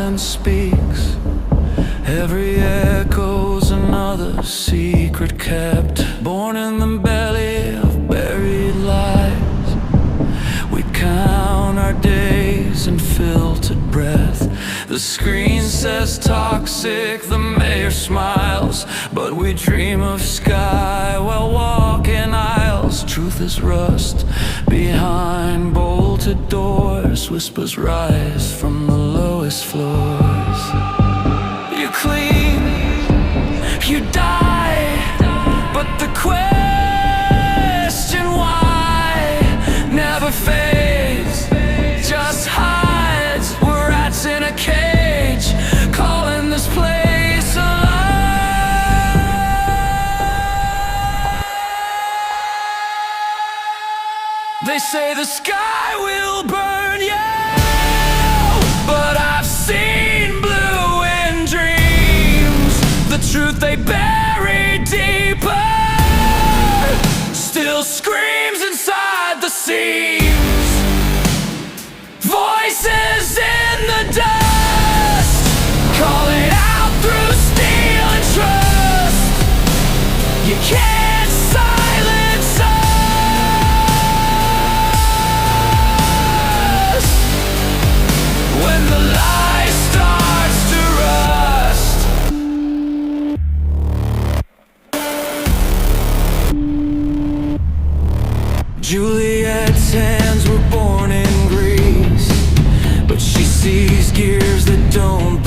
silence speaks. Every echo's another secret kept, born in the belly of buried lies. We count our days in filtered breath. The screen says toxic, the mayor smiles, but we dream of sky while walking aisles. Truth is rust behind bolted doors. Whispers rise from the lowest floors. You clean, you die, but the question why never fades, just hides. We're rats in a cage, calling this place alive. They say the sky will burn you, but I've seen blue in dreams. The truth they bury deeper still screams inside the seams. Voices in the dust, calling out through steel and trust. You can't silence us when the lie starts to rust. Juliet's hands were born in Greece, but she sees gears that don't